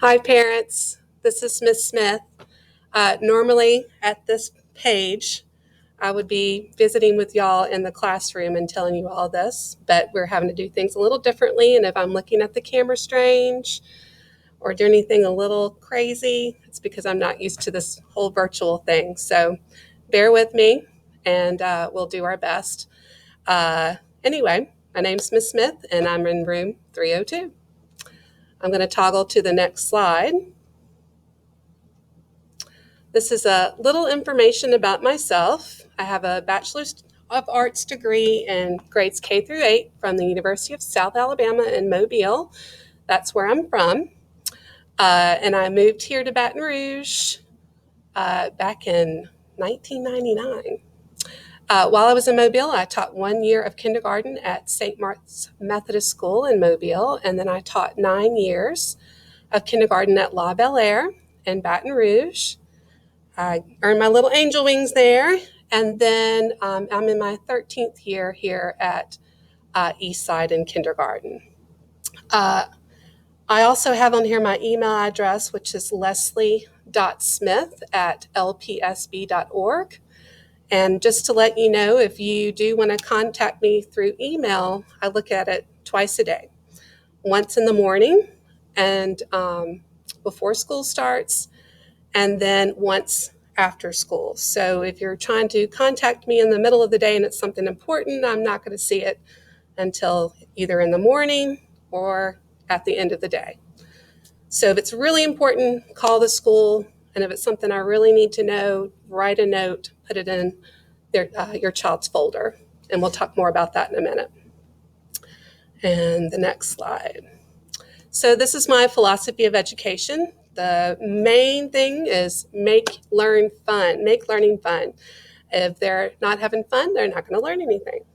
Hi, parents. This is Miss Smith. Normally, at this page, I would be visiting with y'all in the classroom and telling you all this, but we're having to do things a little differently. And if I'm looking at the camera strange or do anything a little crazy, it's because I'm not used to this whole virtual thing. So bear with me, and we'll do our best. Anyway, my name's Miss Smith, and I'm in room 302. I'm going to toggle to the next slide. This is a little information about myself. I have a Bachelor's of Arts degree in grades K through 8 from the University of South Alabama in Mobile. That's where I'm from. And I moved here to Baton Rouge back in 1999. While I was in Mobile, I taught 1 year of kindergarten at St. Mark's Methodist School in Mobile, and then I taught 9 years of kindergarten at La Belle Air in Baton Rouge. I earned my little angel wings there, and then I'm in my 13th year here at Eastside in kindergarten. I also have on here my email address, which is leslie.smith@lpsb.org. And just to let you know, if you do want to contact me through email, I look at it twice a day, once in the morning and before school starts, and then once after school. So if you're trying to contact me in the middle of the day and it's something important, I'm not going to see it until either in the morning or at the end of the day. So if it's really important, call the school. And if it's something I really need to know, write a note, put it in your child's folder. And we'll talk more about that in a minute. And the next slide. So this is my philosophy of education. The main thing is make learning fun. If they're not having fun, they're not going to learn anything.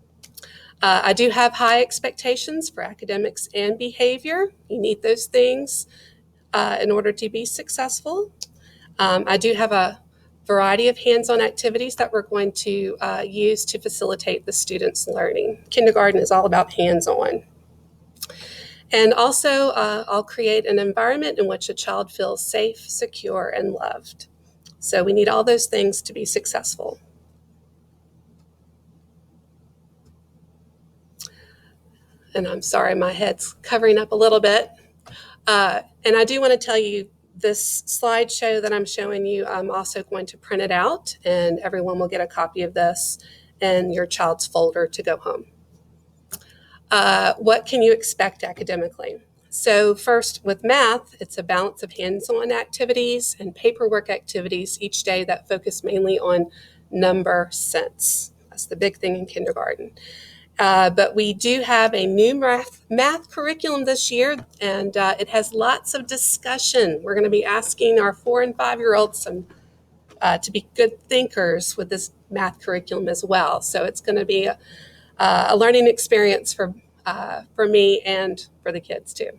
I do have high expectations for academics and behavior. You need those things in order to be successful. I do have a variety of hands-on activities that we're going to use to facilitate the students' learning. Kindergarten is all about hands-on. And also, I'll create an environment in which a child feels safe, secure, and loved. So we need all those things to be successful. And I'm sorry, my head's covering up a little bit. And I do want to tell you, this slideshow that I'm showing you, I'm also going to print it out, and everyone will get a copy of this in your child's folder to go home. What can you expect academically? So first, with math, it's a balance of hands-on activities and paperwork activities each day that focus mainly on number sense. That's the big thing in kindergarten. But we do have a new math curriculum this year, and it has lots of discussion. We're going to be asking our 4- and 5-year-olds to be good thinkers with this math curriculum as well. So it's going to be a learning experience for me and for the kids too.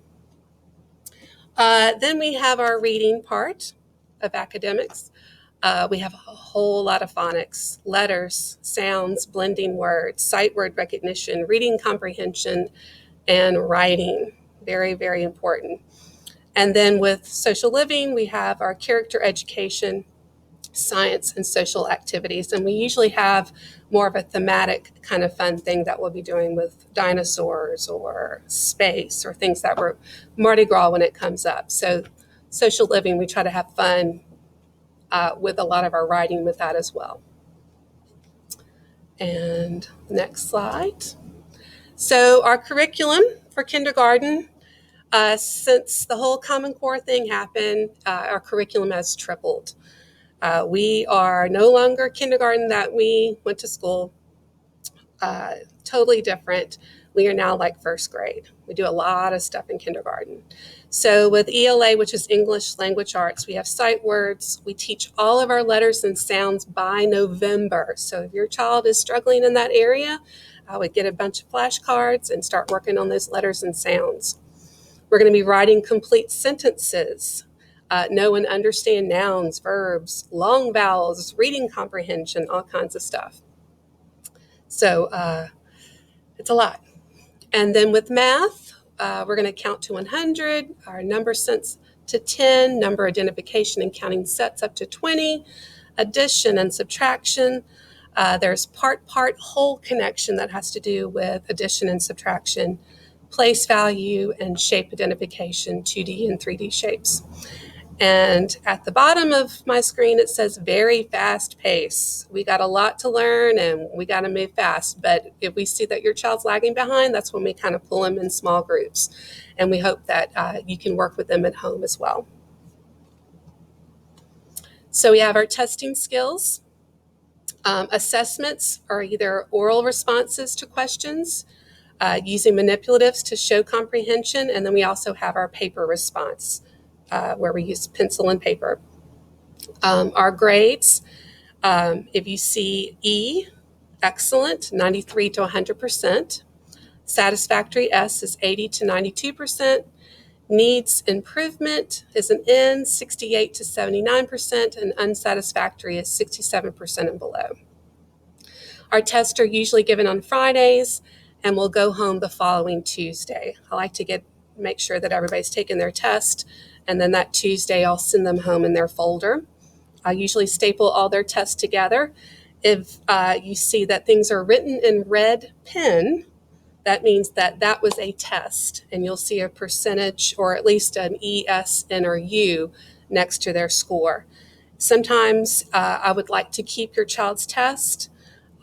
Then we have our reading part of academics. We have a whole lot of phonics, letters, sounds, blending words, sight word recognition, reading comprehension, and writing. Very, very important. And then with social living, we have our character education, science, and social activities. And we usually have more of a thematic kind of fun thing that we'll be doing with dinosaurs or space or things that were Mardi Gras when it comes up. So social living, we try to have fun with a lot of our writing with that as well. And next slide. So our curriculum for kindergarten, since the whole Common Core thing happened, our curriculum has tripled. We are no longer kindergarten that we went to school, totally different. We are now like first grade. We do a lot of stuff in kindergarten. So with ELA, which is English Language Arts, we have sight words. We teach all of our letters and sounds by November. So if your child is struggling in that area, I would get a bunch of flashcards and start working on those letters and sounds. We're going to be writing complete sentences, know and understand nouns, verbs, long vowels, reading comprehension, all kinds of stuff. So it's a lot. And then with math, we're going to count to 100, our number sense to 10, number identification and counting sets up to 20, addition and subtraction. There's part whole connection that has to do with addition and subtraction, place value, and shape identification, 2D and 3D shapes. And at the bottom of my screen, it says very fast pace. We got a lot to learn and we got to move fast. But if we see that your child's lagging behind, that's when we kind of pull them in small groups. And we hope that you can work with them at home as well. So we have our testing skills. Assessments are either oral responses to questions, using manipulatives to show comprehension, and then we also have our paper response, where we use pencil and paper. Our grades, if you see E, excellent, 93 to 100%. Satisfactory, S, is 80 to 92%. Needs improvement is an N, 68 to 79%, and unsatisfactory is 67% and below. Our tests are usually given on Fridays, and we'll go home the following Tuesday. I like to make sure that everybody's taken their test, and then that Tuesday I'll send them home in their folder. I usually staple all their tests together. If you see that things are written in red pen, that means that that was a test, and you'll see a percentage or at least an E, S, N, or U next to their score. Sometimes I would like to keep your child's test.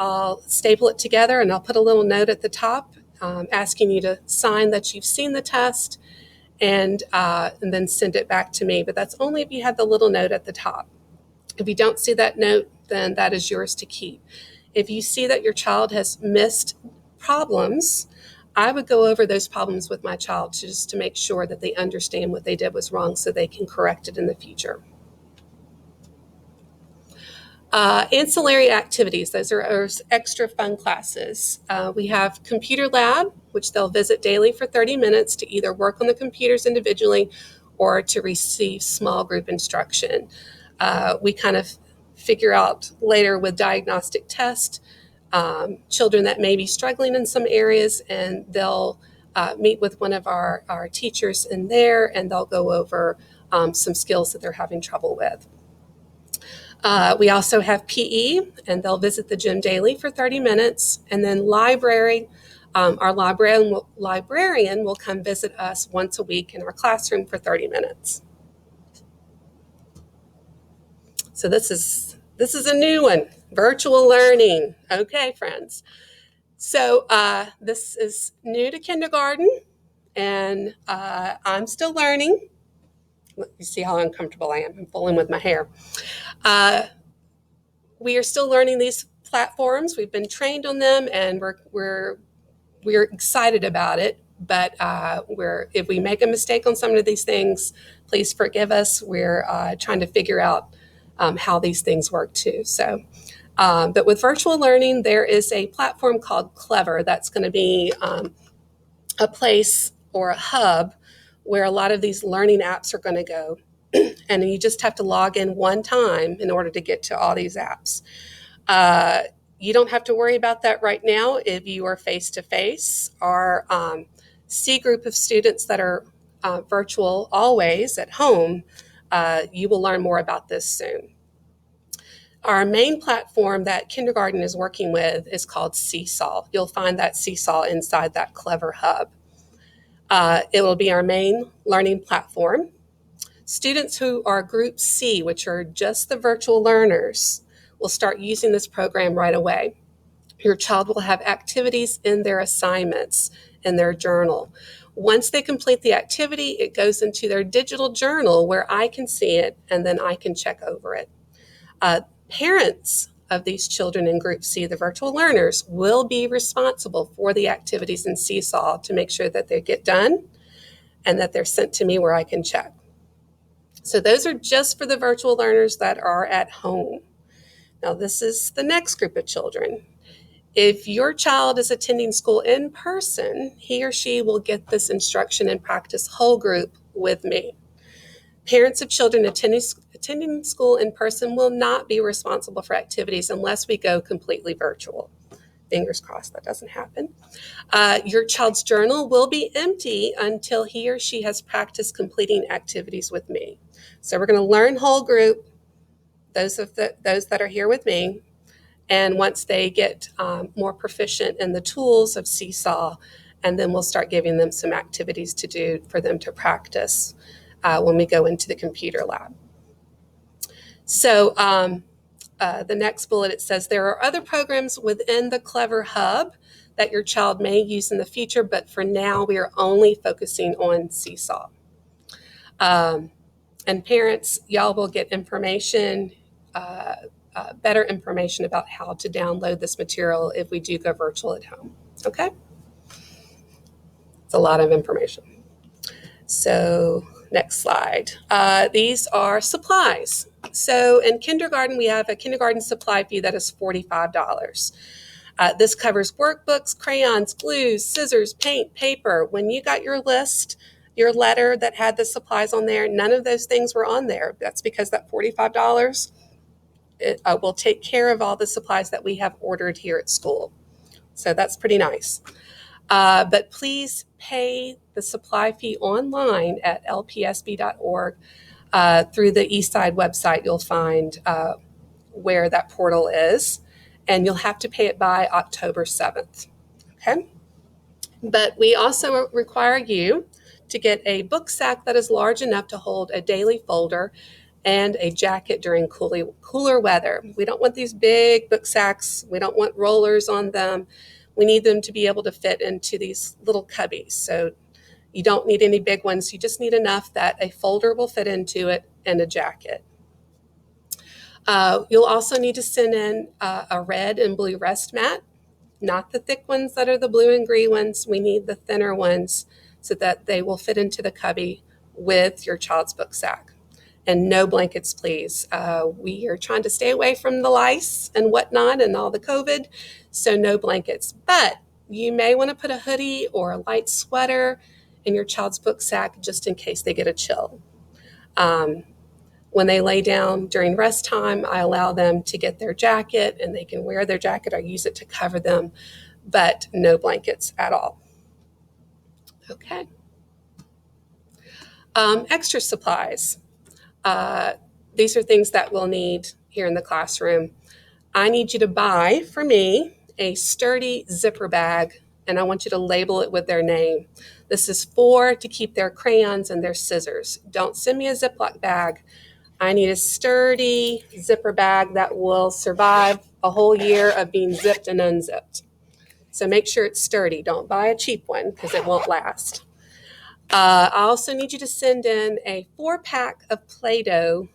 I'll staple it together and I'll put a little note at the top asking you to sign that you've seen the test and then send it back to me. But that's only if you have the little note at the top. If you don't see that note, then that is yours to keep. If you see that your child has missed problems, I would go over those problems with my child just to make sure that they understand what they did was wrong so they can correct it in the future. Ancillary activities, those are our extra fun classes. We have computer lab, which they'll visit daily for 30 minutes to either work on the computers individually or to receive small group instruction. We kind of figure out later with diagnostic tests children that may be struggling in some areas, and they'll meet with one of our teachers in there, and they'll go over some skills that they're having trouble with. We also have PE, and they'll visit the gym daily for 30 minutes. And then library, our librarian will come visit us once a week in our classroom for 30 minutes. So this is a new one, virtual learning. Okay, friends. So this is new to kindergarten, and I'm still learning. You see how uncomfortable I am. I'm fooling with my hair. We are still learning these platforms. We've been trained on them, and we're excited about it. But if we make a mistake on some of these things, please forgive us. We're trying to figure out how these things work too. So, but with virtual learning, there is a platform called Clever that's going to be a place or a hub where a lot of these learning apps are going to go. And you just have to log in one time in order to get to all these apps. You don't have to worry about that right now if you are face-to-face. Our C group of students that are virtual always at home, you will learn more about this soon. Our main platform that kindergarten is working with is called Seesaw. You'll find that Seesaw inside that Clever hub. It will be our main learning platform. Students who are Group C, which are just the virtual learners, will start using this program right away. Your child will have activities in their assignments, in their journal. Once they complete the activity, it goes into their digital journal where I can see it, and then I can check over it. Parents of these children in Group C, the virtual learners, will be responsible for the activities in Seesaw to make sure that they get done and that they're sent to me where I can check. So those are just for the virtual learners that are at home. Now this is the next group of children. If your child is attending school in person, he or she will get this instruction and practice whole group with me. Parents of children attending school in person will not be responsible for activities unless we go completely virtual. Fingers crossed that doesn't happen. Your child's journal will be empty until he or she has practiced completing activities with me. So we're going to learn whole group, those that are here with me. And once they get more proficient in the tools of Seesaw, and then we'll start giving them some activities to do for them to practice when we go into the computer lab. So the next bullet, it says, there are other programs within the Clever Hub that your child may use in the future, but for now we are only focusing on Seesaw. And parents, y'all will get information, better information about how to download this material if we do go virtual at home, okay? It's a lot of information. So next slide. These are supplies. So in kindergarten, we have a kindergarten supply fee that is $45. This covers workbooks, crayons, glues, scissors, paint, paper. When you got your list, your letter that had the supplies on there, none of those things were on there. That's because that $45 will take care of all the supplies that we have ordered here at school. So that's pretty nice. But please pay the supply fee online at lpsb.org. Through the Eastside website, you'll find where that portal is, and you'll have to pay it by October 7th, okay? But we also require you to get a book sack that is large enough to hold a daily folder and a jacket during cooler weather. We don't want these big book sacks. We don't want rollers on them. We need them to be able to fit into these little cubbies. So you don't need any big ones. You just need enough that a folder will fit into it and a jacket. You'll also need to send in a red and blue rest mat, not the thick ones that are the blue and green ones. We need the thinner ones so that they will fit into the cubby with your child's book sack. And no blankets, please. We are trying to stay away from the lice and whatnot and all the COVID, so no blankets. But you may want to put a hoodie or a light sweater in your child's book sack just in case they get a chill. When they lay down during rest time, I allow them to get their jacket, and they can wear their jacket or use it to cover them, but no blankets at all. Okay. Extra supplies. These are things that we'll need here in the classroom. I need you to buy for me a sturdy zipper bag, and I want you to label it with their name. This is to keep their crayons and their scissors. Don't send me a Ziploc bag. I need a sturdy zipper bag that will survive a whole year of being zipped and unzipped. So make sure it's sturdy. Don't buy a cheap one because it won't last. I also need you to send in a 4-pack of Play-Doh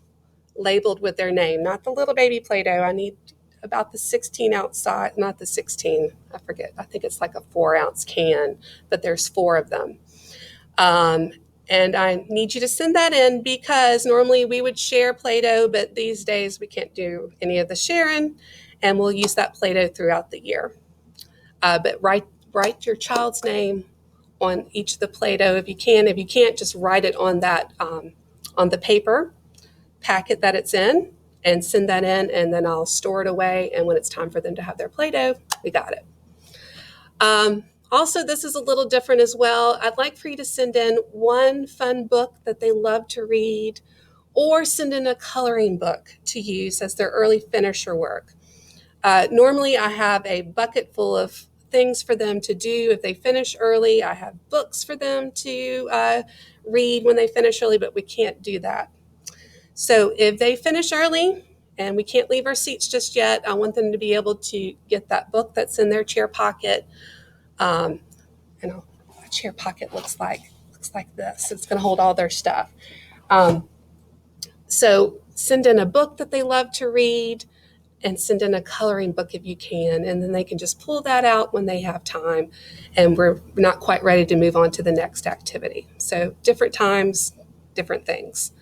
labeled with their name, not the little baby Play-Doh. I need about the 16-ounce size, not the 16, I forget. I think it's like a 4-ounce can, but there's 4 of them. And I need you to send that in because normally we would share Play-Doh, but these days we can't do any of the sharing, and we'll use that Play-Doh throughout the year. But write your child's name on each of the Play-Doh if you can. If you can't, just write it on that on the paper packet that it's in and send that in, and then I'll store it away. And when it's time for them to have their Play-Doh, we got it. Also, this is a little different as well. I'd like for you to send in one fun book that they love to read, or send in a coloring book to use as their early finisher work. Normally, I have a bucket full of things for them to do if they finish early. I have books for them to read when they finish early, but we can't do that. So if they finish early and we can't leave our seats just yet, I want them to be able to get that book that's in their chair pocket. A chair pocket looks like this. It's going to hold all their stuff. So send in a book that they love to read, and send in a coloring book if you can, and then they can just pull that out when they have time, and we're not quite ready to move on to the next activity. So different times, different things.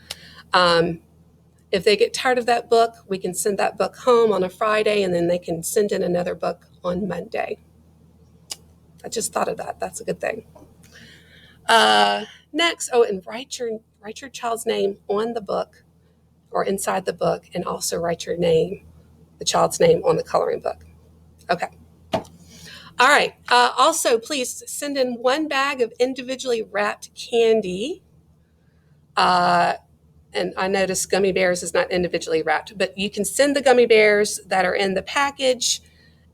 If they get tired of that book, we can send that book home on a Friday, and then they can send in another book on Monday. I just thought of that. That's a good thing. Next, and write your child's name on the book or inside the book, and also write the child's name on the coloring book. Okay. All right. Also, please send in 1 bag of individually wrapped candy. And I noticed gummy bears is not individually wrapped, but you can send the gummy bears that are in the package,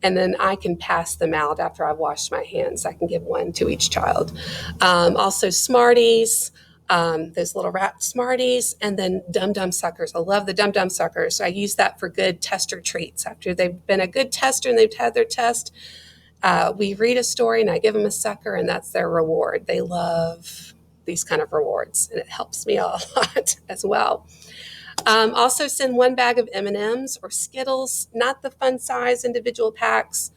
and then I can pass them out after I've washed my hands. I can give 1 to each child. Also, Smarties, those little wrapped Smarties, and then Dum Dum Suckers. I love the Dum Dum Suckers. I use that for good tester treats. After they've been a good tester and they've had their test, we read a story and I give them a sucker, and that's their reward. They love these kind of rewards, and it helps me a lot as well. Also, send 1 bag of M&Ms or Skittles, not the fun size individual packs.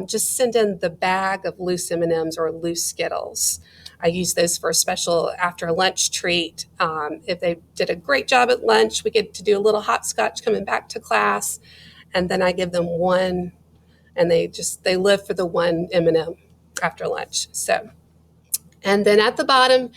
Just send in the bag of loose M&Ms or loose Skittles. I use those for a special after lunch treat. If they did a great job at lunch, we get to do a little hopscotch coming back to class, and then I give them 1, and they live for the 1 M&M after lunch. So, and then at the bottom,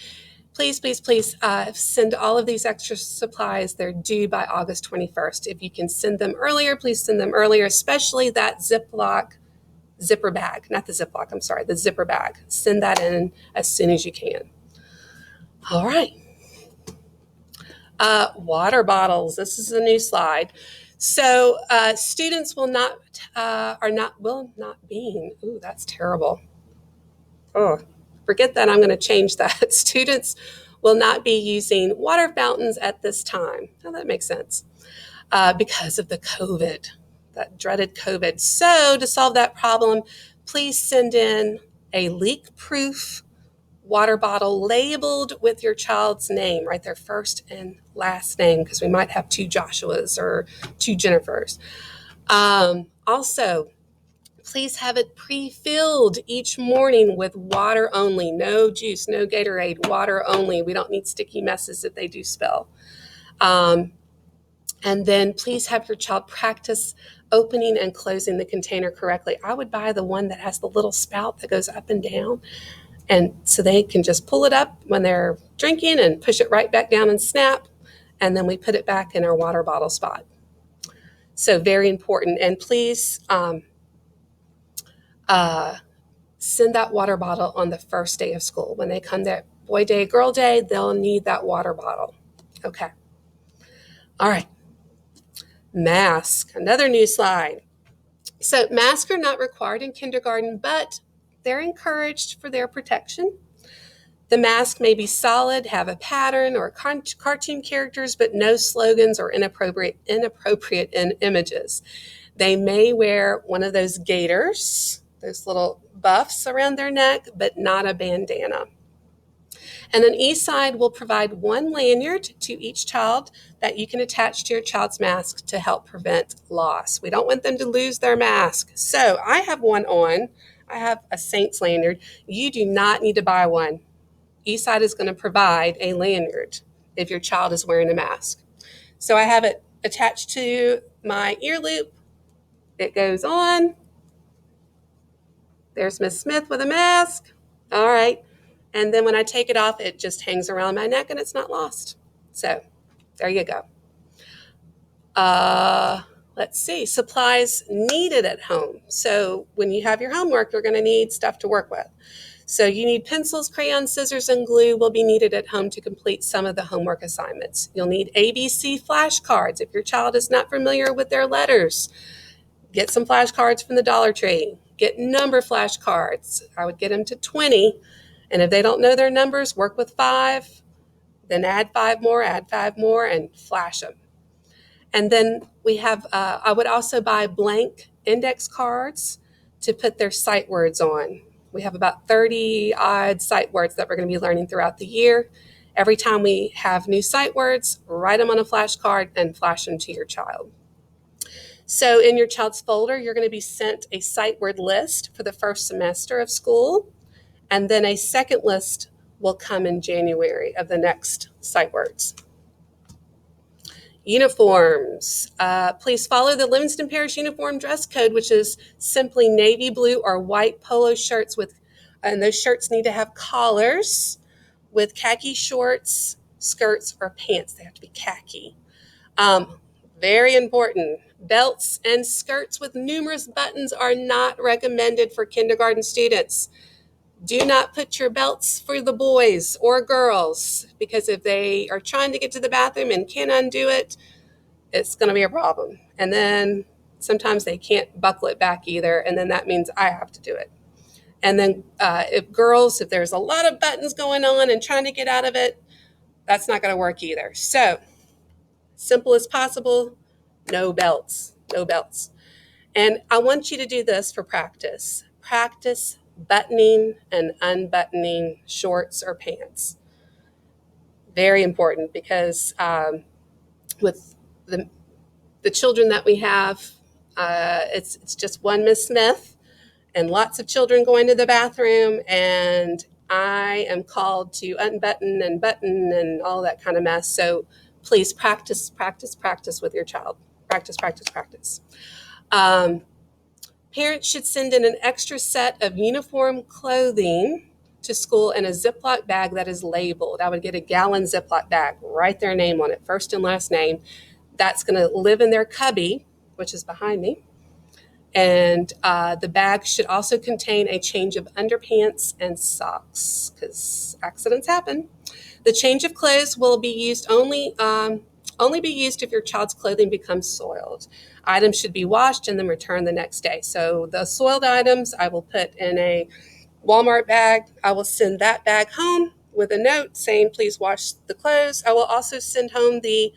please, please, please send all of these extra supplies. They're due by August 21st. If you can send them earlier, please send them earlier, especially that zipper bag, not the Ziploc, I'm sorry, the zipper bag. Send that in as soon as you can. All right. Water bottles. This is a new slide. So students will not be. Ooh, that's terrible. Oh, forget that. I'm going to change that. Students will not be using water fountains at this time. Now that makes sense because of the COVID, that dreaded COVID. So to solve that problem, please send in a leak-proof water bottle labeled with your child's name, right? Their first and last name, because we might have 2 Joshuas or 2 Jennifers. Also, please have it pre-filled each morning with water only. No juice, no Gatorade, water only. We don't need sticky messes if they do spill. And then please have your child practice opening and closing the container correctly. I would buy the one that has the little spout that goes up and down. And so they can just pull it up when they're drinking and push it right back down and snap. And then we put it back in our water bottle spot. So very important. And please send that water bottle on the first day of school. When they come there, boy day, girl day, they'll need that water bottle. Okay. All right. Mask, another new slide. So masks are not required in kindergarten, but they're encouraged for their protection. The mask may be solid, have a pattern or cartoon characters, but no slogans or inappropriate images. They may wear one of those gaiters, those little buffs around their neck, but not a bandana. And then Eastside will provide 1 lanyard to each child that you can attach to your child's mask to help prevent loss. We don't want them to lose their mask. So I have one on. I have a Saints lanyard. You do not need to buy one. Eastside is going to provide a lanyard if your child is wearing a mask. So I have it attached to my ear loop. It goes on. There's Miss Smith with a mask. All right. And then when I take it off, it just hangs around my neck and it's not lost. So there you go. Let's see, supplies needed at home. So when you have your homework, you're going to need stuff to work with. So you need pencils, crayons, scissors, and glue will be needed at home to complete some of the homework assignments. You'll need ABC flashcards. If your child is not familiar with their letters, get some flashcards from the Dollar Tree. Get number flashcards. I would get them to 20. And if they don't know their numbers, work with 5, then add 5 more, and flash them. And then we have, I would also buy blank index cards to put their sight words on. We have about 30 odd sight words that we're going to be learning throughout the year. Every time we have new sight words, write them on a flashcard and flash them to your child. So in your child's folder, you're going to be sent a sight word list for the first semester of school. And then a second list will come in January of the next sight words. Uniforms. Please follow the Livingston Parish Uniform Dress Code, which is simply navy blue or white polo shirts and those shirts need to have collars with khaki shorts, skirts, or pants. They have to be khaki. Very important. Belts and skirts with numerous buttons are not recommended for kindergarten students. Do not put your belts for the boys or girls, because if they are trying to get to the bathroom and can't undo it, it's going to be a problem. And then sometimes they can't buckle it back either, and then that means I have to do it. And then if there's a lot of buttons going on and trying to get out of it, that's not going to work either. So simple as possible, no belts, no belts. And I want you to do this for practice. Practice buttoning and unbuttoning shorts or pants. Very important, because with the children that we have, it's just one Miss Smith and lots of children going to the bathroom, and I am called to unbutton and button and all that kind of mess. So please practice, practice, practice with your child. Practice, practice, practice. Parents should send in an extra set of uniform clothing to school in a Ziploc bag that is labeled. I would get a gallon Ziploc bag, write their name on it, first and last name. That's going to live in their cubby, which is behind me. And the bag should also contain a change of underpants and socks, because accidents happen. The change of clothes will be used only be used if your child's clothing becomes soiled. Items should be washed and then returned the next day. So the soiled items I will put in a Walmart bag. I will send that bag home with a note saying, please wash the clothes. I will also send home the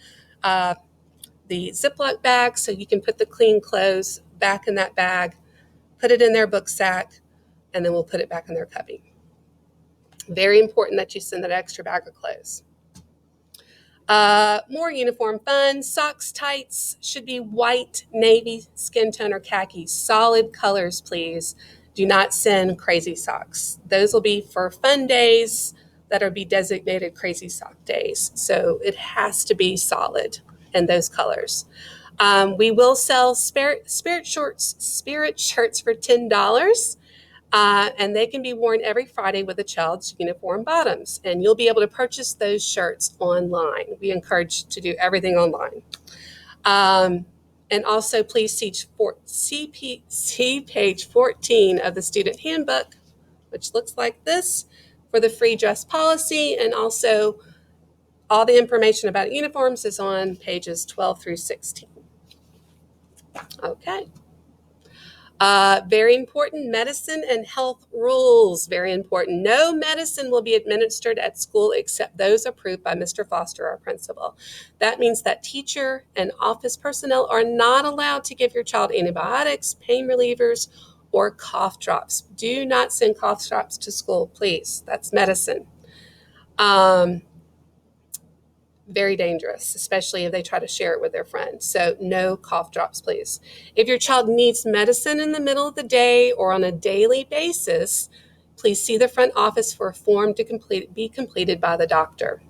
Ziploc bag, so you can put the clean clothes back in that bag, put it in their book sack, and then we'll put it back in their cubby. Very important that you send that extra bag of clothes. More uniform fun. Socks, tights should be white, navy, skin tone, or khaki. Solid colors, please. Do not send crazy socks. Those will be for fun days that will be designated crazy sock days. So it has to be solid in those colors. We will sell spirit shirts for $10. And they can be worn every Friday with a child's uniform bottoms. And you'll be able to purchase those shirts online. We encourage to do everything online. And also, please see page 14 of the student handbook, which looks like this, for the free dress policy. And also, all the information about uniforms is on pages 12 through 16. Okay. Very important, medicine and health rules. Very important. No medicine will be administered at school except those approved by Mr. Foster, our principal. That means that teacher and office personnel are not allowed to give your child antibiotics, pain relievers, or cough drops. Do not send cough drops to school, please. That's medicine. Very dangerous, especially if they try to share it with their friends. So no cough drops, please. If your child needs medicine in the middle of the day or on a daily basis, please see the front office for a form to be completed by the doctor.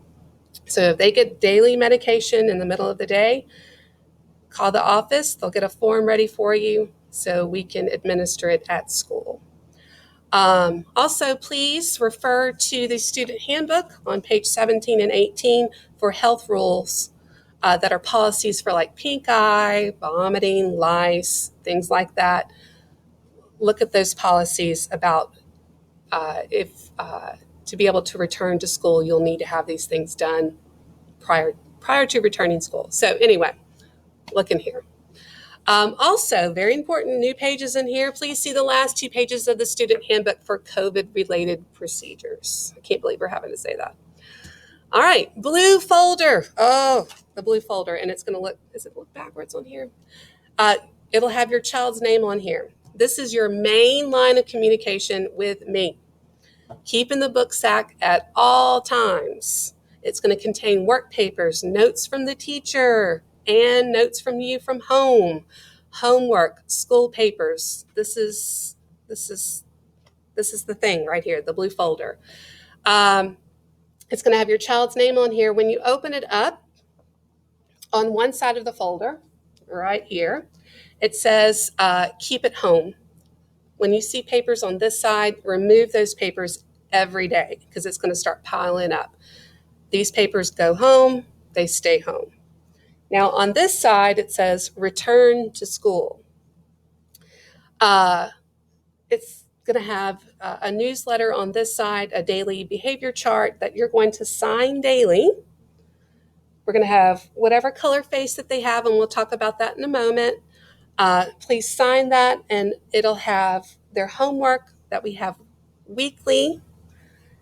So if they get daily medication in the middle of the day, call the office. They'll get a form ready for you so we can administer it at school. Also, please refer to the student handbook on page 17 and 18 for health rules that are policies for like pink eye, vomiting, lice, things like that. Look at those policies about if to be able to return to school, you'll need to have these things done prior to returning school. So anyway, look in here. Also, very important, new pages in here. Please see the last 2 pages of the student handbook for COVID-related procedures. I can't believe we're having to say that. All right, blue folder. Oh, the blue folder. And it's going to look, does it look backwards on here? It'll have your child's name on here. This is your main line of communication with me. Keep in the book sack at all times. It's going to contain work papers, notes from the teacher, and notes from you from home, homework, school papers. This is the thing right here, the blue folder. It's going to have your child's name on here. When you open it up, on one side of the folder, right here, it says keep it home. When you see papers on this side, remove those papers every day because it's going to start piling up. These papers go home, they stay home. Now on this side, it says return to school. It's going to have a newsletter on this side, a daily behavior chart that you're going to sign daily. We're going to have whatever color face that they have, and we'll talk about that in a moment. Please sign that, and it'll have their homework that we have weekly.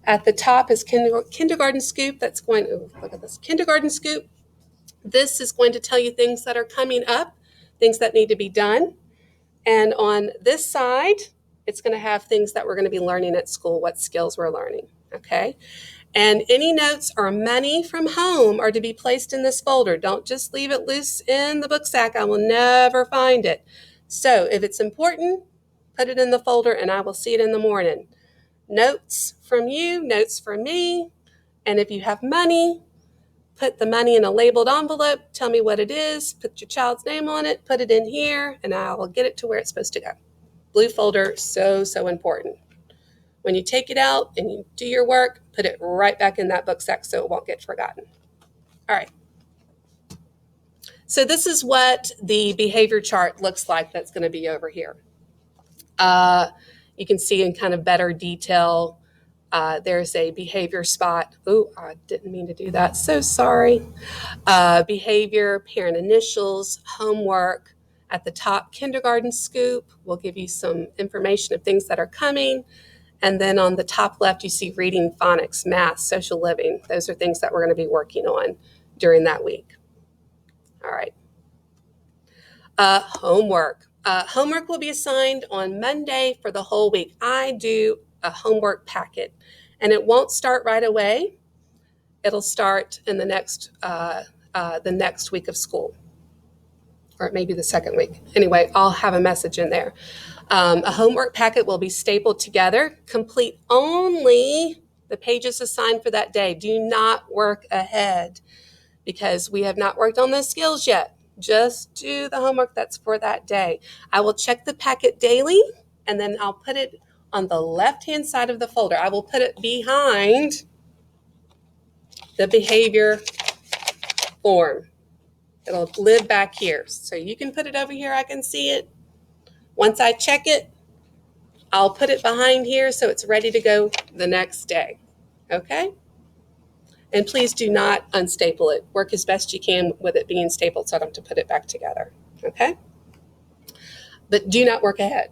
At the top is kindergarten scoop. That's going, look at this, kindergarten scoop. This is going to tell you things that are coming up, things that need to be done. And on this side, it's going to have things that we're going to be learning at school, what skills we're learning, okay? And any notes or money from home are to be placed in this folder. Don't just leave it loose in the book sack. I will never find it. So if it's important, put it in the folder and I will see it in the morning. Notes from you, notes from me. And if you have money, put the money in a labeled envelope. Tell me what it is. Put your child's name on it. Put it in here and I will get it to where it's supposed to go. Blue folder, so important. When you take it out and you do your work, put it right back in that book sack so it won't get forgotten. All right. So this is what the behavior chart looks like that's going to be over here. You can see in kind of better detail, there's a behavior spot. Oh, I didn't mean to do that. So sorry. Behavior, parent initials, homework. At the top, kindergarten scoop. We'll give you some information of things that are coming. And then on the top left, you see reading, phonics, math, social living. Those are things that we're going to be working on during that week. All right. Homework. Homework will be assigned on Monday for the whole week. I do a homework packet, and it won't start right away. It'll start in the next week of school, or it may be the second week. Anyway, I'll have a message in there. A homework packet will be stapled together. Complete only the pages assigned for that day. Do not work ahead because we have not worked on those skills yet. Just do the homework that's for that day. I will check the packet daily, and then I'll put it on the left-hand side of the folder. I will put it behind the behavior form. It'll live back here. So you can put it over here. I can see it. Once I check it, I'll put it behind here so it's ready to go the next day. Okay? And please do not unstaple it. Work as best you can with it being stapled so I don't have to put it back together. Okay? But do not work ahead.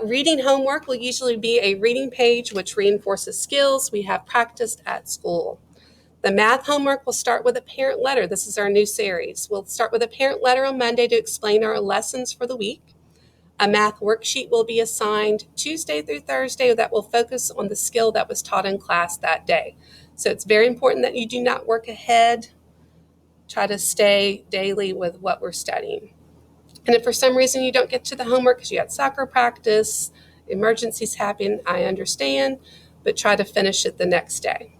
Reading homework will usually be a reading page which reinforces skills we have practiced at school. The math homework will start with a parent letter. This is our new series. We'll start with a parent letter on Monday to explain our lessons for the week. A math worksheet will be assigned Tuesday through Thursday that will focus on the skill that was taught in class that day. So it's very important that you do not work ahead. Try to stay daily with what we're studying. And if for some reason you don't get to the homework because you had soccer practice, emergencies happen, I understand, but try to finish it the next day.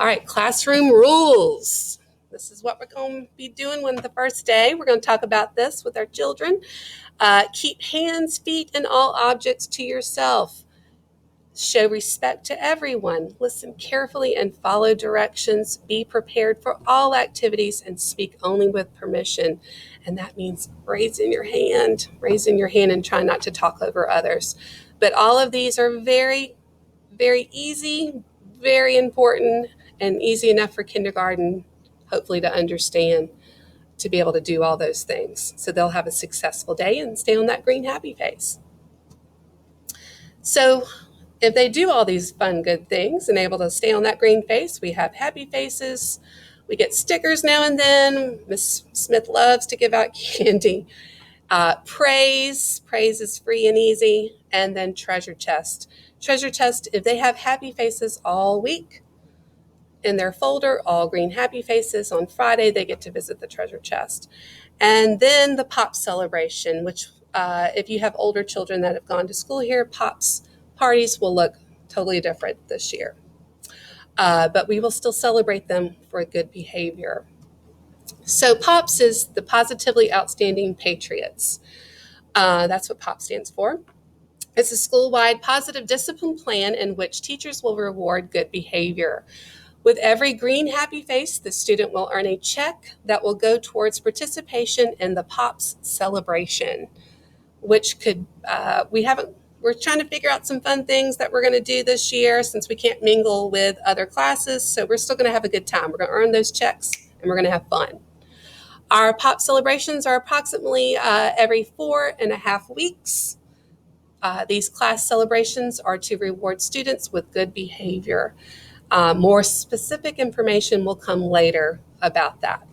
All right, classroom rules. This is what we're going to be doing on the first day. We're going to talk about this with our children. Keep hands, feet, and all objects to yourself. Show respect to everyone. Listen carefully and follow directions. Be prepared for all activities and speak only with permission. And that means raising your hand and try not to talk over others. But all of these are very, very easy, very important, and easy enough for kindergarten, hopefully, to understand, to be able to do all those things. So they'll have a successful day and stay on that green happy face. So if they do all these fun, good things and able to stay on that green face, we have happy faces. We get stickers now and then. Miss Smith loves to give out candy. Praise is free and easy. And then treasure chest. Treasure chest, if they have happy faces all week, in their folder, all green happy faces. On Friday, they get to visit the treasure chest. And then the pop celebration, which if you have older children that have gone to school here, pops parties will look totally different this year. But we will still celebrate them for good behavior. So POPS is the Positively Outstanding Patriots. That's what POP stands for. It's a school-wide positive discipline plan in which teachers will reward good behavior. With every green happy face, the student will earn a check that will go towards participation in the POPS celebration, which could, we're trying to figure out some fun things that we're going to do this year since we can't mingle with other classes. So we're still going to have a good time. We're going to earn those checks and we're going to have fun. Our POP celebrations are approximately every 4.5 weeks. These class celebrations are to reward students with good behavior. More specific information will come later about that.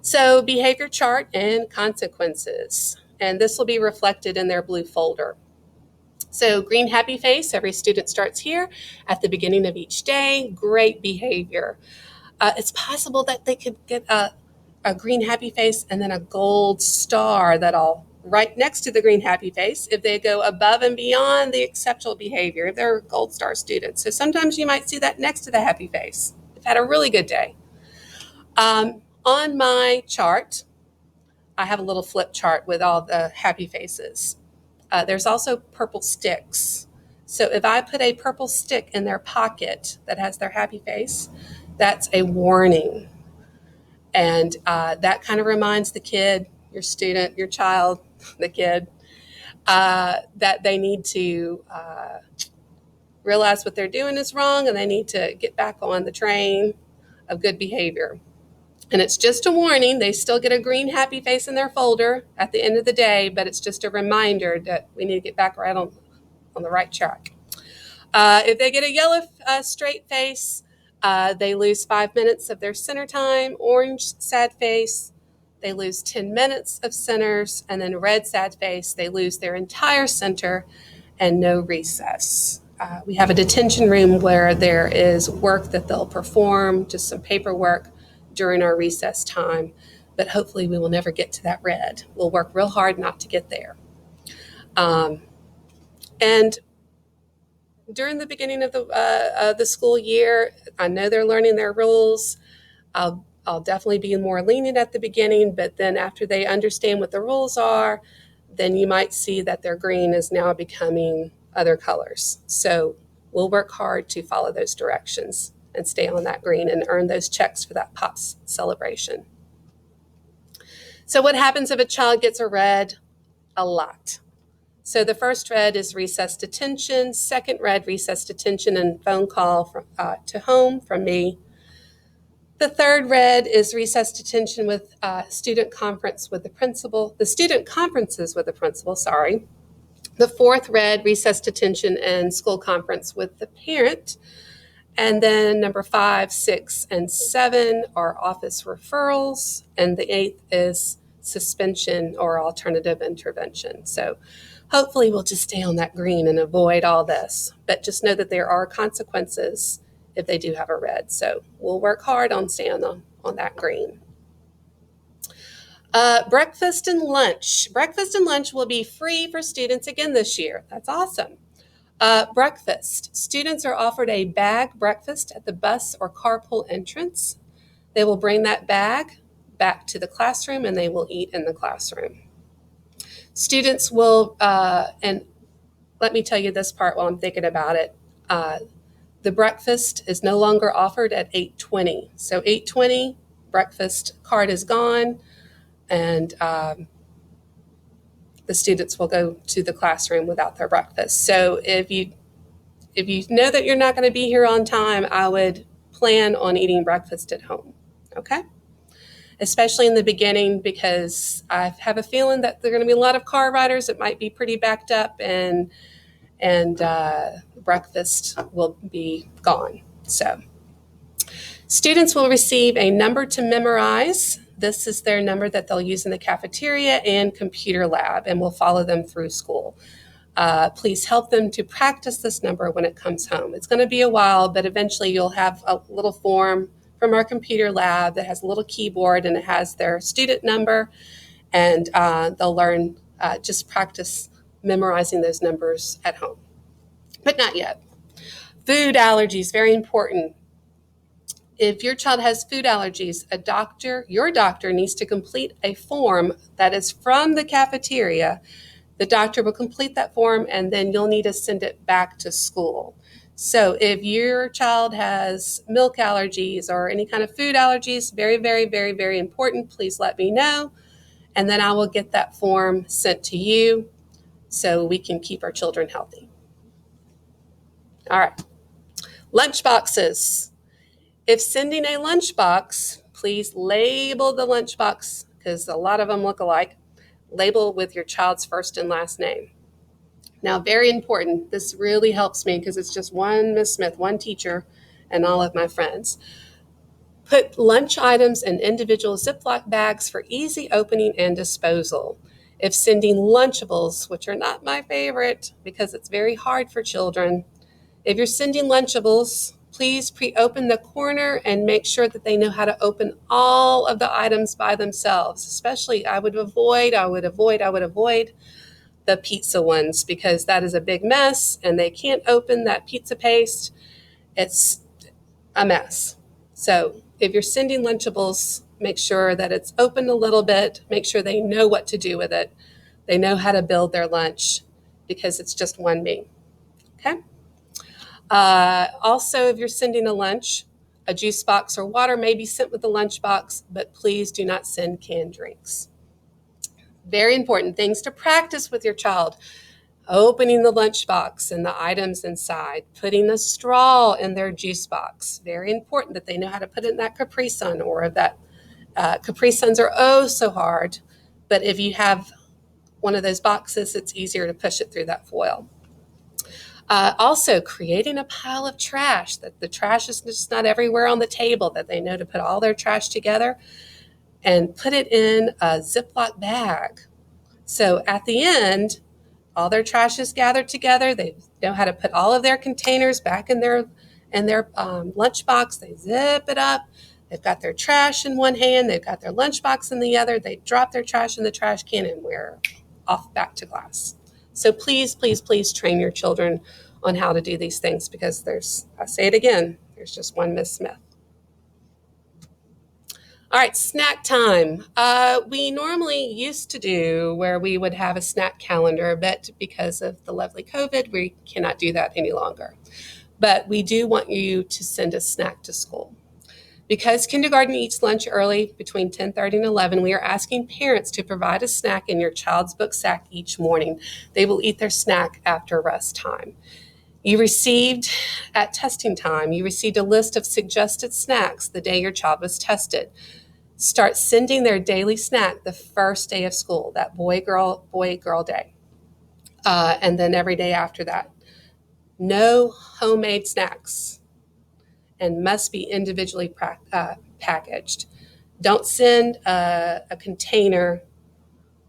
So behavior chart and consequences, and this will be reflected in their blue folder. So green happy face, every student starts here at the beginning of each day, great behavior. It's possible that they could get a green happy face and then a gold star that'll right next to the green happy face if they go above and beyond the exceptional behavior. They're gold star students. So sometimes you might see that next to the happy face. They've had a really good day. On my chart, I have a little flip chart with all the happy faces. There's also purple sticks. So if I put a purple stick in their pocket that has their happy face, that's a warning. And that kind of reminds the kid, your student, your child, the kid, that they need to realize what they're doing is wrong and they need to get back on the train of good behavior. And it's just a warning. They still get a green happy face in their folder at the end of the day, but it's just a reminder that we need to get back right on the right track. If they get a yellow straight face, they lose 5 minutes of their center time. Orange sad face, they lose 10 minutes of centers. And then red sad face, they lose their entire center and no recess. We have a detention room where there is work that they'll perform, just some paperwork during our recess time, but hopefully we will never get to that red. We'll work real hard not to get there. And during the beginning of the school year, I know they're learning their rules. I'll definitely be more lenient at the beginning, but then after they understand what the rules are, then you might see that their green is now becoming other colors. So we'll work hard to follow those directions and stay on that green and earn those checks for that POPS celebration. So what happens if a child gets a red? A lot. So the first red is recess detention, second red, recess detention and phone call to home from me. The third red is recess detention with student conference with the principal, the student conferences with the principal, sorry. The fourth red, recess detention and school conference with the parent. And then number 5, 6, and 7 are office referrals. And the 8th is suspension or alternative intervention. So hopefully we'll just stay on that green and avoid all this. But just know that there are consequences if they do have a red. So we'll work hard on staying on that green. Breakfast and lunch. Breakfast and lunch will be free for students again this year. That's awesome. Breakfast. Students are offered a bag breakfast at the bus or carpool entrance. They will bring that bag back to the classroom and they will eat in the classroom. Students will, and let me tell you this part while I'm thinking about it. The breakfast is no longer offered at 8:20. So 8:20, breakfast card is gone and the students will go to the classroom without their breakfast. So if you know that you're not going to be here on time, I would plan on eating breakfast at home, okay? Especially in the beginning because I have a feeling that there are going to be a lot of car riders. It might be pretty backed up and breakfast will be gone. So students will receive a number to memorize. This is their number that they'll use in the cafeteria and computer lab, and we'll follow them through school. Please help them to practice this number when it comes home. It's going to be a while, but eventually you'll have a little form from our computer lab that has a little keyboard and it has their student number, and they'll learn, just practice memorizing those numbers at home. But not yet. Food allergies, very important. If your child has food allergies, your doctor needs to complete a form that is from the cafeteria. The doctor will complete that form and then you'll need to send it back to school. So if your child has milk allergies or any kind of food allergies, very, very, very, very important, please let me know. And then I will get that form sent to you so we can keep our children healthy. All right. Lunch boxes. If sending a lunchbox, please label the lunchbox, because a lot of them look alike. Label with your child's first and last name. Now, very important, this really helps me because it's just one Miss Smith, one teacher, and all of my friends. Put lunch items in individual Ziploc bags for easy opening and disposal. If sending Lunchables, which are not my favorite because it's very hard for children, if you're sending Lunchables, please pre-open the corner and make sure that they know how to open all of the items by themselves. Especially, I would avoid the pizza ones because that is a big mess and they can't open that pizza paste. It's a mess. So if you're sending Lunchables, make sure that it's open a little bit. Make sure they know what to do with it. They know how to build their lunch because it's just one meal. Okay? Also, if you're sending a lunch, a juice box or water may be sent with the lunch box, but please do not send canned drinks. Very important things to practice with your child. Opening the lunch box and the items inside, putting a straw in their juice box. Very important that they know how to put it in that Capri Sun, or that Capri Suns are oh so hard. But if you have one of those boxes, it's easier to push it through that foil. Also, creating a pile of trash, that the trash is just not everywhere on the table, that they know to put all their trash together and put it in a Ziploc bag. So at the end, all their trash is gathered together. They know how to put all of their containers back in their lunchbox. They zip it up. They've got their trash in one hand. They've got their lunchbox in the other. They drop their trash in the trash can and we're off back to class. So please, please, please train your children on how to do these things because I say it again, there's just one Miss Smith. All right, snack time. We normally used to do where we would have a snack calendar, but because of the lovely COVID, we cannot do that any longer. But we do want you to send a snack to school. Because kindergarten eats lunch early between 10:30 and 11, we are asking parents to provide a snack in your child's book sack each morning. They will eat their snack after rest time. At testing time, you received a list of suggested snacks the day your child was tested. Start sending their daily snack the first day of school, that boy, girl day. And then every day after that. No homemade snacks and must be individually packaged. Don't send a container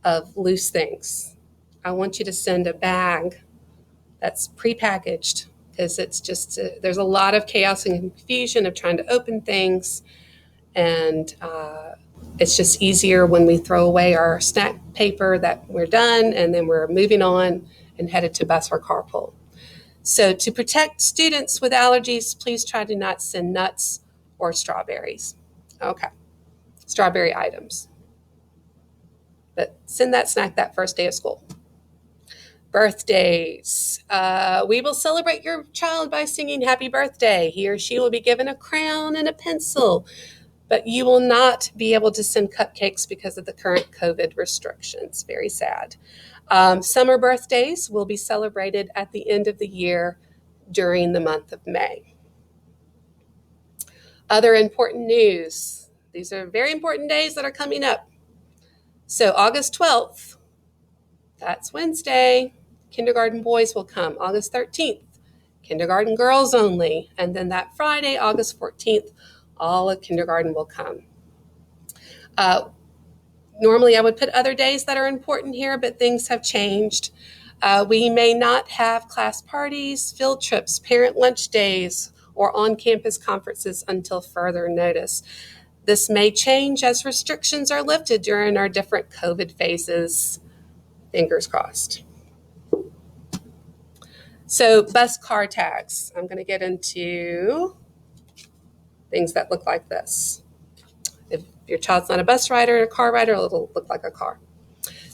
of loose things. I want you to send a bag that's prepackaged because it's just, there's a lot of chaos and confusion of trying to open things. And it's just easier when we throw away our snack paper that we're done and then we're moving on and headed to bus or carpool. So to protect students with allergies, please try to not send nuts or strawberries. Okay, strawberry items. But send that snack that first day of school. Birthdays. We will celebrate your child by singing happy birthday. He or she will be given a crown and a pencil, but you will not be able to send cupcakes because of the current COVID restrictions. Very sad. Summer birthdays will be celebrated at the end of the year during the month of May. Other important news. These are very important days that are coming up. So August 12th, that's Wednesday, kindergarten boys will come. August 13th, kindergarten girls only. And then that Friday, August 14th, all of kindergarten will come. Normally, I would put other days that are important here, but things have changed. We may not have class parties, field trips, parent lunch days, or on-campus conferences until further notice. This may change as restrictions are lifted during our different COVID phases. Fingers crossed. So bus car tags. I'm going to get into things that look like this. If your child's not a bus rider or a car rider, it'll look like a car.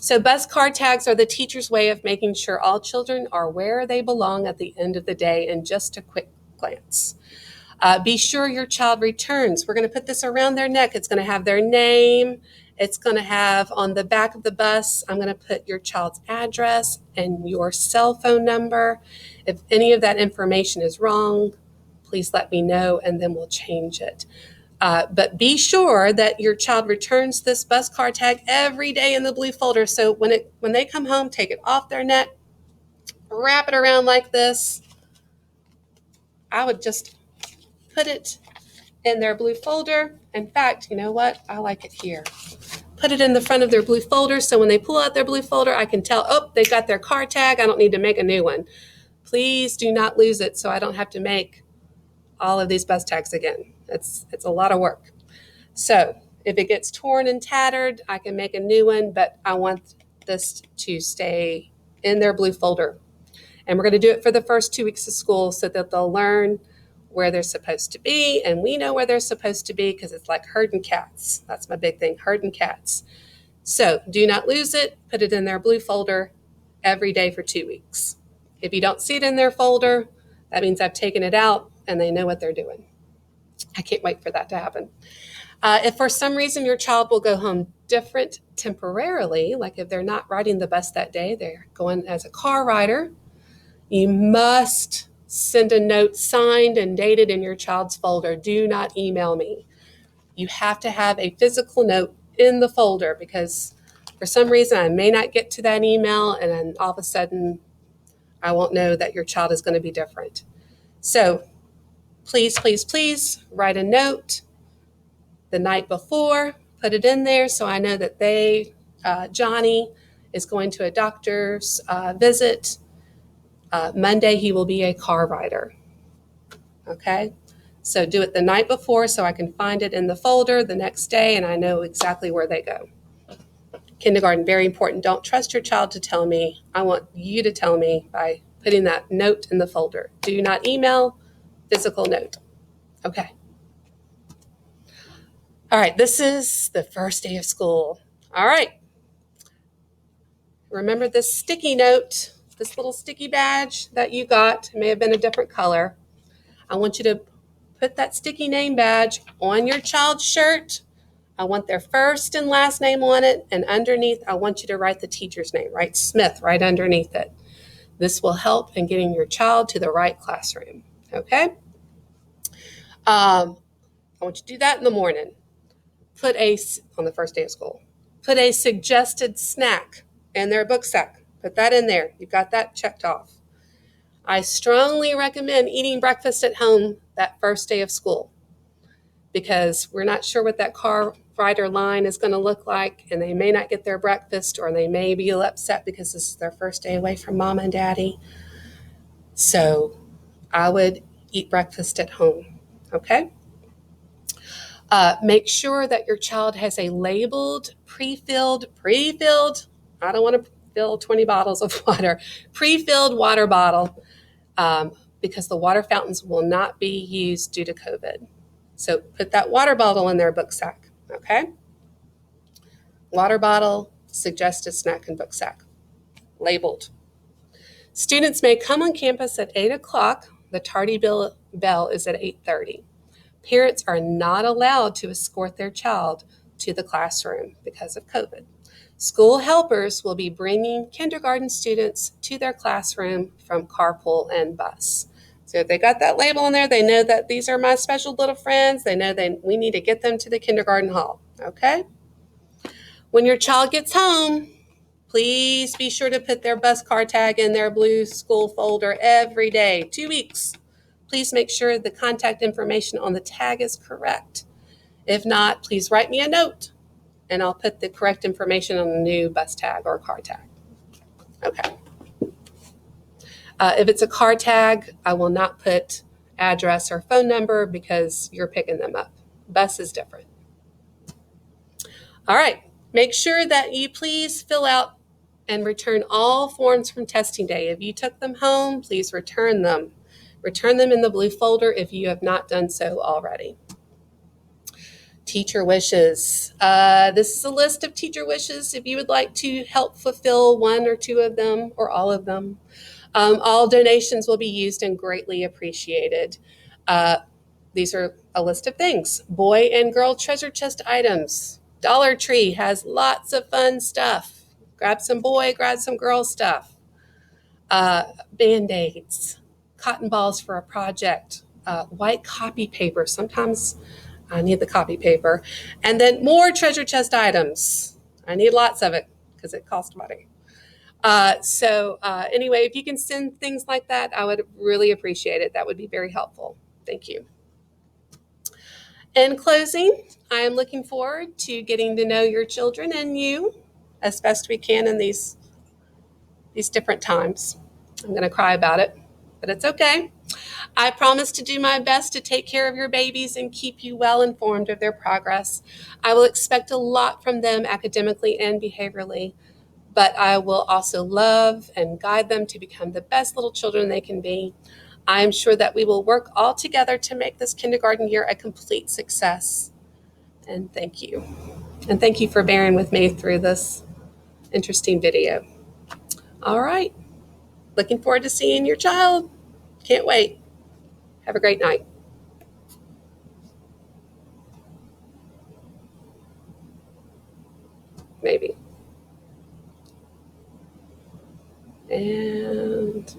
So bus card tags are the teacher's way of making sure all children are where they belong at the end of the day in just a quick glance. Be sure your child returns. We're going to put this around their neck. It's going to have their name. It's going to have on the back of the bus, I'm going to put your child's address and your cell phone number. If any of that information is wrong, please let me know and then we'll change it. But be sure that your child returns this bus card tag every day in the blue folder. So when they come home, take it off their neck, wrap it around like this. I would just put it in their blue folder. In fact, you know what? I like it here. Put it in the front of their blue folder so when they pull out their blue folder, I can tell, oh, they got their card tag. I don't need to make a new one. Please do not lose it so I don't have to make all of these bus tags again. It's a lot of work. So if it gets torn and tattered, I can make a new one, but I want this to stay in their blue folder. And we're going to do it for the first 2 weeks of school so that they'll learn where they're supposed to be, and we know where they're supposed to be because it's like herding cats. That's my big thing, herding cats. So do not lose it. Put it in their blue folder every day for 2 weeks. If you don't see it in their folder, that means I've taken it out and they know what they're doing. I can't wait for that to happen. If for some reason your child will go home different temporarily, like if they're not riding the bus that day, they're going as a car rider, you must send a note signed and dated in your child's folder. Do not email me. You have to have a physical note in the folder because for some reason I may not get to that email and then all of a sudden I won't know that your child is going to be different. So please, please, please write a note the night before, put it in there so I know that Johnny is going to a doctor's visit. Monday, he will be a car rider. Okay? So do it the night before so I can find it in the folder the next day and I know exactly where they go. Kindergarten, very important. Don't trust your child to tell me. I want you to tell me by putting that note in the folder. Do not email, physical note. Okay. All right, this is the first day of school. All right. Remember this sticky note, this little sticky badge that you got. It may have been a different color. I want you to put that sticky name badge on your child's shirt. I want their first and last name on it. And underneath, I want you to write the teacher's name, write Smith right underneath it. This will help in getting your child to the right classroom. Okay? I want you to do that in the morning. On the first day of school, put a suggested snack in their book sack. Put that in there. You've got that checked off. I strongly recommend eating breakfast at home that first day of school because we're not sure what that car rider line is going to look like, and they may not get their breakfast, or they may be upset because this is their first day away from mom and daddy. So I would eat breakfast at home, okay? Make sure that your child has a labeled, pre-filled, I don't want to fill 20 bottles of water, pre-filled water bottle because the water fountains will not be used due to COVID. So put that water bottle in their book sack, okay? Water bottle, suggested snack and book sack, labeled. Students may come on campus at 8 o'clock. The tardy bell is at 8:30. Parents are not allowed to escort their child to the classroom because of COVID. School helpers will be bringing kindergarten students to their classroom from carpool and bus. So if they got that label in there, they know that these are my special little friends. They know we need to get them to the kindergarten hall, okay? When your child gets home, please be sure to put their bus card tag in their blue school folder every day, 2 weeks. Please make sure the contact information on the tag is correct. If not, please write me a note and I'll put the correct information on the new bus tag or car tag. Okay. If it's a car tag, I will not put address or phone number because you're picking them up. Bus is different. All right. Make sure that you please fill out and return all forms from testing day. If you took them home, please return them. Return them in the blue folder if you have not done so already. Teacher wishes. This is a list of teacher wishes if you would like to help fulfill one or two of them or all of them. All donations will be used and greatly appreciated. Uh, these are a list of things. Boy and girl treasure chest items. Dollar Tree has lots of fun stuff. Grab some boy, grab some girl stuff. Band-Aids, cotton balls for a project, white copy paper. Sometimes I need the copy paper. And then more treasure chest items. I need lots of it because it costs money. Anyway, if you can send things like that, I would really appreciate it. That would be very helpful. Thank you. In closing, I am looking forward to getting to know your children and you as best we can in these different times. I'm going to cry about it, but it's okay. I promise to do my best to take care of your babies and keep you well informed of their progress. I will expect a lot from them academically and behaviorally, but I will also love and guide them to become the best little children they can be. I am sure that we will work all together to make this kindergarten year a complete success. And thank you. And thank you for bearing with me through this interesting video. All right. Looking forward to seeing your child. Can't wait. Have a great night. Maybe. And